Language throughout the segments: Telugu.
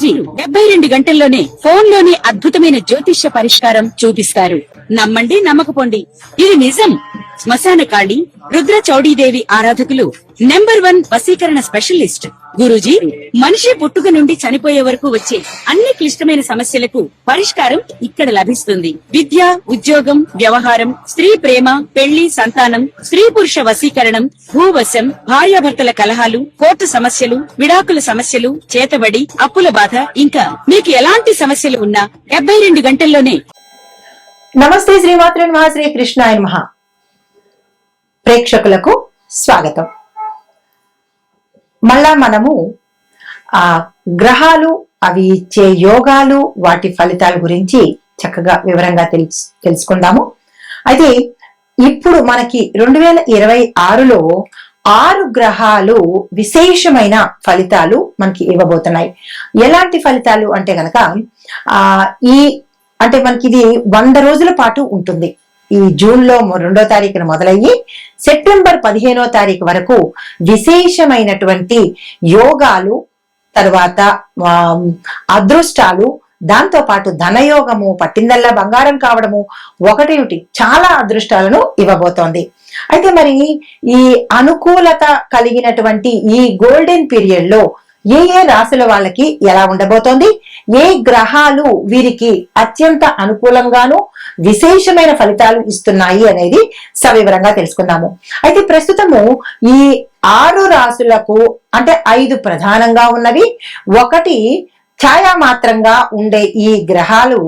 గురూజీ 72 గంటల్లోనే ఫోన్ లోని అద్భుతమైన జ్యోతిష్య పరిష్కారం చూపిస్తారు. నమ్మండి, నమ్మకపోండి, ఇది నిజం. శ్మశాన కాళి రుద్ర చౌడీదేవి ఆరాధకులు నంబర్ 1 వశీకరణ స్పెషలిస్ట్ గురూజీ. మనిషి పుట్టుక నుండి చనిపోయే వరకు వచ్చే అన్ని క్లిష్టమైన సమస్యలకు పరిష్కారం ఇక్కడ లభిస్తుంది. విద్య, ఉద్యోగం, వ్యవహారం, స్త్రీ ప్రేమ, పెళ్లి, సంతానం, స్త్రీ పురుష వశీకరణం, భూవశం, భార్యాభర్తల కలహాలు, కోర్టు సమస్యలు, విడాకుల సమస్యలు, చేతబడి, అప్పుల బాధ, ఇంకా మీకు ఎలాంటి సమస్యలు ఉన్నా 72 గంటల్లోనే. నమస్తే, శ్రీమాత్రే నమః, శ్రీ కృష్ణాయ నమః. ప్రేక్షకులకు స్వాగతం. మళ్ళా మనము గ్రహాలు, అవి ఇచ్చే యోగాలు, వాటి ఫలితాల గురించి చక్కగా వివరంగా తెలుసుకుందాము. అయితే ఇప్పుడు మనకి 2026లో 6 గ్రహాలు విశేషమైన ఫలితాలు మనకి ఇవ్వబోతున్నాయి. ఎలాంటి ఫలితాలు అంటే గనక అంటే మనకి ఇది 100 రోజుల పాటు ఉంటుంది. ఈ జూన్ లో 2వ తారీఖున మొదలయ్యి సెప్టెంబర్ 15వ తారీఖు వరకు విశేషమైనటువంటి యోగాలు, తర్వాత అదృష్టాలు, దాంతో పాటు ధనయోగము, పట్టిందల్లా బంగారం కావడము, ఒకటేమిటి చాలా అదృష్టాలను ఇవ్వబోతోంది. అయితే మరి ఈ అనుకూలత కలిగినటువంటి ఈ గోల్డెన్ పీరియడ్ లో ఏ రాశుల వాళ్ళకి ఎలా ఉండబోతోంది, ఏ గ్రహాలు వీరికి అత్యంత అనుకూలంగాను విశేషమైన ఫలితాలు ఇస్తున్నాయి అనేది సవివరంగా తెలుసుకుందాము. అయితే ప్రస్తుతము ఈ 6 రాశులకు అంటే 5 ప్రధానంగా ఉన్నవి, 1 ఛాయామాత్రంగా ఉండే ఈ గ్రహాలు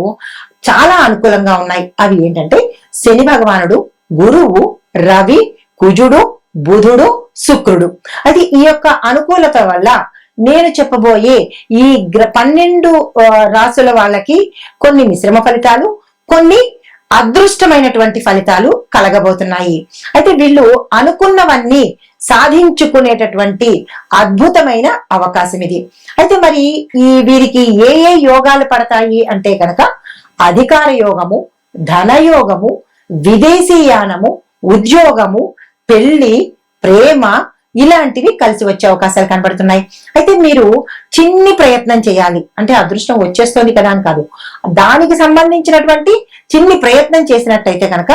చాలా అనుకూలంగా ఉన్నాయి. అవి ఏంటంటే శని భగవానుడు, గురువు, రవి, కుజుడు, బుధుడు, శుక్రుడు. అది ఈ యొక్క అనుకూలత వల్ల నేను చెప్పబోయే ఈ 12 రాశుల వాళ్ళకి కొన్ని మిశ్రమ ఫలితాలు, కొన్ని అదృష్టమైనటువంటి ఫలితాలు కలగబోతున్నాయి. అయితే వీళ్ళు అనుకున్నవన్నీ సాధించుకునేటటువంటి అద్భుతమైన అవకాశం ఇది. అయితే మరి వీరికి ఏ యోగాలు పడతాయి అంటే కనుక అధికార యోగము, ధనయోగము, విదేశీయానము, ఉద్యోగము, పెళ్లి, ప్రేమ, ఇలాంటివి కలిసి వచ్చే అవకాశాలు కనబడుతున్నాయి. అయితే మీరు చిన్ని ప్రయత్నం చేయాలి. అంటే అదృష్టం వచ్చేస్తుంది కదా అని కాదు, దానికి సంబంధించినటువంటి చిన్ని ప్రయత్నం చేసినట్టయితే కనుక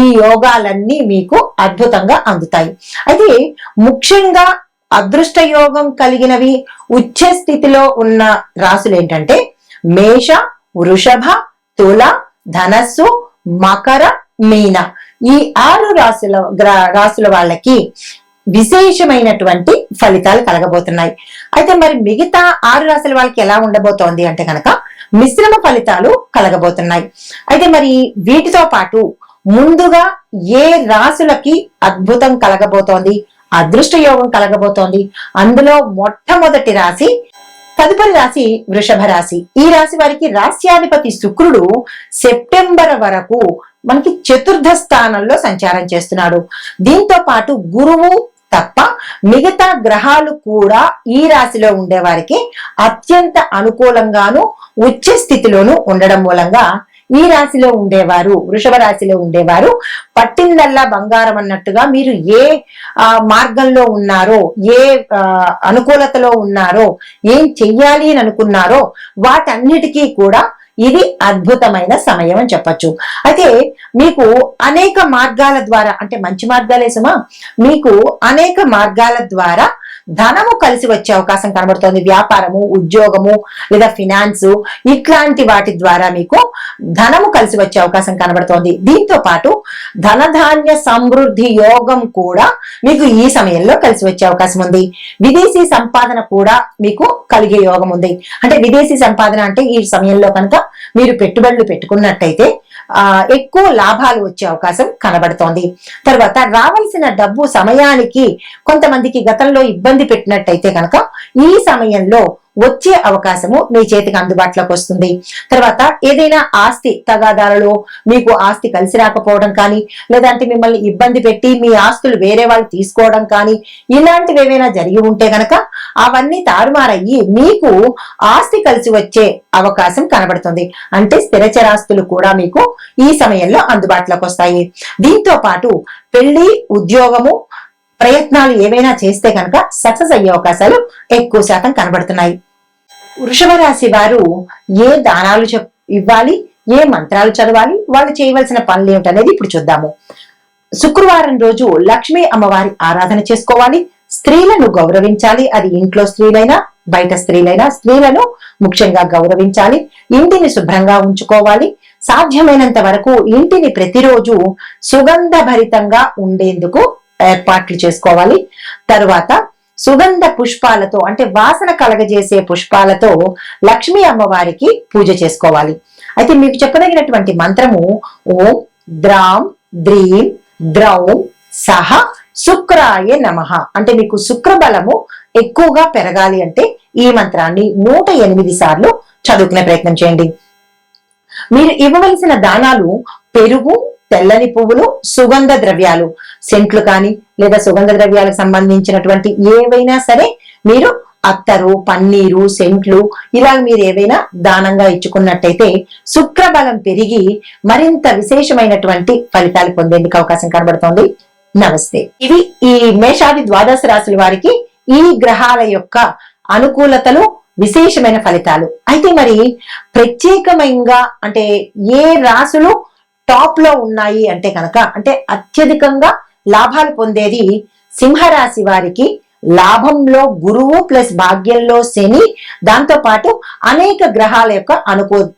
ఈ యోగాలన్నీ మీకు అద్భుతంగా అందుతాయి. అయితే ముఖ్యంగా అదృష్ట యోగం కలిగినవి ఉచ్చ స్థితిలో ఉన్న రాశులు ఏంటంటే మేష, వృషభ, తుల, ధనస్సు, మకర, మీన. ఈ 6 రాశుల వాళ్ళకి విశేషమైనటువంటి ఫలితాలు కలగబోతున్నాయి. అయితే మరి మిగతా 6 రాశుల వాళ్ళకి ఎలా ఉండబోతోంది అంటే కనుక మిశ్రమ ఫలితాలు కలగబోతున్నాయి. అయితే మరి వీటితో పాటు ముందుగా ఏ రాశులకి అద్భుతం కలగబోతోంది, అదృష్ట యోగం కలగబోతోంది, అందులో మొట్టమొదటి రాశి, తదుపరి రాశి వృషభ రాశి. ఈ రాశి వారికి రాశ్యాధిపతి శుక్రుడు సెప్టెంబర్ వరకు మనకి 4వ స్థానంలో సంచారం చేస్తున్నాడు. దీంతో పాటు గురువు తప్ప మిగతా గ్రహాలు కూడా ఈ రాశిలో ఉండే వారికి అత్యంత అనుకూలంగాను ఉచ్చ స్థితిలోను ఉండడం మూలంగా ఈ రాశిలో ఉండేవారు, వృషభ రాశిలో ఉండేవారు పట్టిందల్లా బంగారం అన్నట్టుగా మీరు ఏ మార్గంలో ఉన్నారో, ఏ అనుకూలతలో ఉన్నారో, ఏం చెయ్యాలి అని అనుకున్నారో వాటన్నిటికీ కూడా ఇది అద్భుతమైన సమయం అని చెప్పచ్చు. అయితే మీకు అనేక మార్గాల ద్వారా, అంటే మంచి మార్గాలే సుమా, మీకు అనేక మార్గాల ద్వారా ధనము కలిసి వచ్చే అవకాశం కనబడుతోంది. వ్యాపారము, ఉద్యోగము, లేదా ఫినాన్స్, ఇట్లాంటి వాటి ద్వారా మీకు ధనము కలిసి వచ్చే అవకాశం కనబడుతోంది. దీంతో పాటు ధనధాన్య సమృద్ధి యోగం కూడా మీకు ఈ సమయంలో కలిసి వచ్చే అవకాశం ఉంది. విదేశీ సంపాదన కూడా మీకు కలిగే యోగం ఉంది. అంటే విదేశీ సంపాదన అంటే ఈ సమయంలో కనుక మీరు పెట్టుబడులు పెట్టుకున్నట్టయితే ఎక్కువ లాభాలు వచ్చే అవకాశం కనబడుతోంది. తర్వాత రావాల్సిన డబ్బు సమయానికి కొంతమందికి గతంలో ఇబ్బంది పెట్టినట్టయితే కనుక ఈ సమయంలో వచ్చే అవకాశము మీ చేతికి అందుబాటులోకి వస్తుంది. తర్వాత ఏదైనా ఆస్తి తగాదాలలో మీకు ఆస్తి కలిసి రాకపోవడం కానీ, లేదంటే మిమ్మల్ని ఇబ్బంది పెట్టి మీ ఆస్తులు వేరే వాళ్ళు తీసుకోవడం కానీ, ఇలాంటివి ఏవైనా జరిగి ఉంటే గనక అవన్నీ తారుమారయ్యి మీకు ఆస్తి కలిసి వచ్చే అవకాశం కనబడుతుంది. అంటే స్థిరచరాస్తులు కూడా మీకు ఈ సమయంలో అందుబాటులోకి వస్తాయి. దీంతో పాటు పెళ్లి, ఉద్యోగము, ప్రయత్నాలు ఏవైనా చేస్తే కనుక సక్సెస్ అయ్యే అవకాశాలు ఎక్కువ శాతం కనబడుతున్నాయి. వృషభ రాశి వారు ఏ దానాలు ఇవ్వాలి, ఏ మంత్రాలు చదవాలి, వాళ్ళు చేయవలసిన పనులు ఏమిటనేది ఇప్పుడు చూద్దాము. శుక్రవారం రోజు లక్ష్మీ అమ్మవారి ఆరాధన చేసుకోవాలి. స్త్రీలను గౌరవించాలి. అది ఇంట్లో స్త్రీలైనా బయట స్త్రీలైనా స్త్రీలను ముఖ్యంగా గౌరవించాలి. ఇంటిని శుభ్రంగా ఉంచుకోవాలి. సాధ్యమైనంత వరకు ఇంటిని ప్రతిరోజు సుగంధ భరితంగా ఉండేందుకు ఏర్పాట్లు చేసుకోవాలి. తరువాత సుగంధ పుష్పాలతో అంటే వాసన కలగజేసే పుష్పాలతో లక్ష్మీ అమ్మవారికి పూజ చేసుకోవాలి. అయితే మీకు చెప్పదగినటువంటి మంత్రము ఓం ద్రాం ద్రీం ద్రౌం సహ శుక్రాయ నమః. అంటే మీకు శుక్ర బలము ఎక్కువగా పెరగాలి అంటే ఈ మంత్రాన్ని 108 సార్లు చదువుకునే ప్రయత్నం చేయండి. మీరు ఇవ్వవలసిన దానాలు పెరుగు, తెల్లని పువ్వులు, సుగంధ ద్రవ్యాలు, సెంట్లు కానీ లేదా సుగంధ ద్రవ్యాలకు సంబంధించినటువంటి ఏవైనా సరే మీరు అత్తరు, పన్నీరు, సెంట్లు ఇలా మీరు ఏవైనా దానంగా ఇచ్చుకున్నట్టయితే శుక్ర బలం పెరిగి మరింత విశేషమైనటువంటి ఫలితాలు పొందేందుకు అవకాశం కనబడుతోంది. నమస్తే. ఇవి ఈ మేషాది ద్వాదశ రాశుల వారికి ఈ గ్రహాల యొక్క అనుకూలతలు, విశేషమైన ఫలితాలు. అయితే మరి ప్రత్యేకమైనగా అంటే ఏ రాశులు టాప్ లో ఉన్నాయి అంటే కనుక అంటే అత్యధికంగా లాభాలు పొందేది సింహరాశి వారికి. లాభంలో గురువు ప్లస్ భాగ్యంలో శని, దాంతో పాటు అనేక గ్రహాల యొక్క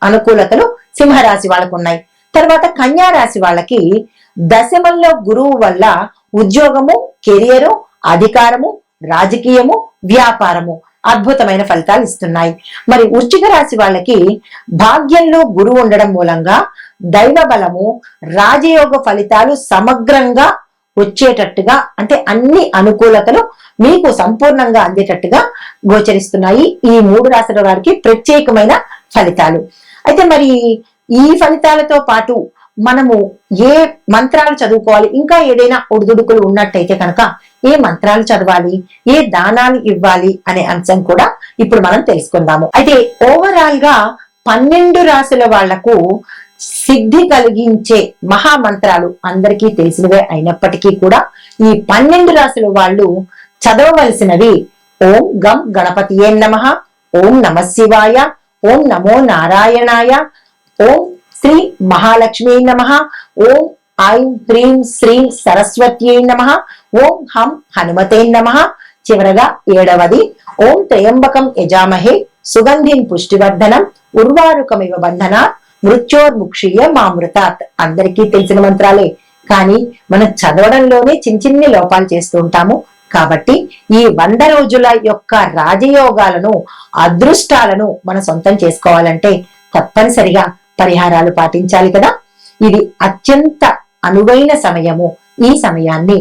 అనుకూలతలు సింహరాశి వాళ్ళకు ఉన్నాయి. తర్వాత కన్యా రాశి వాళ్ళకి దశమంలో గురువు వల్ల ఉద్యోగము, కెరియరు, అధికారము, రాజకీయము, వ్యాపారము అద్భుతమైన ఫలితాలు ఇస్తున్నాయి. మరి వృశ్చిక రాశి వాళ్ళకి భాగ్యంలో గురువు ఉండడం మూలంగా దైవ బలము, రాజయోగ ఫలితాలు సమగ్రంగా వచ్చేటట్టుగా అంటే అన్ని అనుకూలతలు మీకు సంపూర్ణంగా అందేటట్టుగా గోచరిస్తున్నాయి. ఈ 3 రాశుల వారికి ప్రత్యేకమైన ఫలితాలు. అయితే మరి ఈ ఫలితాలతో పాటు మనము ఏ మంత్రాలు చదువుకోవాలి, ఇంకా ఏదైనా ఒడిదుడుకులు ఉన్నట్టయితే కనుక ఏ మంత్రాలు చదవాలి, ఏ దానాలు ఇవ్వాలి అనే అంశం కూడా ఇప్పుడు మనం తెలుసుకుందాము. అయితే ఓవరాల్ గా 12 రాశుల వాళ్లకు సిద్ధి కలిగించే మహామంత్రాలు అందరికీ తెలిసినవే అయినప్పటికీ కూడా ఈ 12 రాశుల వాళ్ళు చదవవలసినవి ఓం గం గణపతియే నమః, ఓం నమః శివాయ, ఓం నమో నారాయణాయ, ఓం శ్రీ మహాలక్ష్మీ నమః, ఓం ఐం హ్రీం శ్రీం సరస్వత్యై నమః, ఓం హం హనుమతే నమః. చివరగా 7వది ఓం త్రయంబకం యజామహే సుగంధిం పుష్టివర్ధనం ఉర్వారుకమివ బంధనాత్ మృత్యోర్ముక్షీయ మామృతాత్. అందరికీ తెలిసిన మంత్రాలే, కానీ మనం చదవడంలోనే చిన్ని లోపాలు చేస్తూ ఉంటాము. కాబట్టి ఈ 100 రోజుల యొక్క రాజయోగాలను, అదృష్టాలను మనం సొంతం చేసుకోవాలంటే తప్పనిసరిగా పరిహారాలు పాటించాలి కదా. ఇది అత్యంత అనువైన సమయము. ఈ సమయాన్ని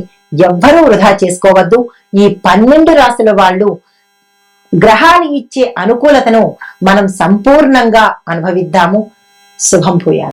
ఎవ్వరూ వృధా చేసుకోవద్దు. ఈ 12 రాశుల వాళ్ళు గ్రహాలు ఇచ్చే అనుకూలతను మనం సంపూర్ణంగా అనుభవిద్దాము. శుభం భూయాత్.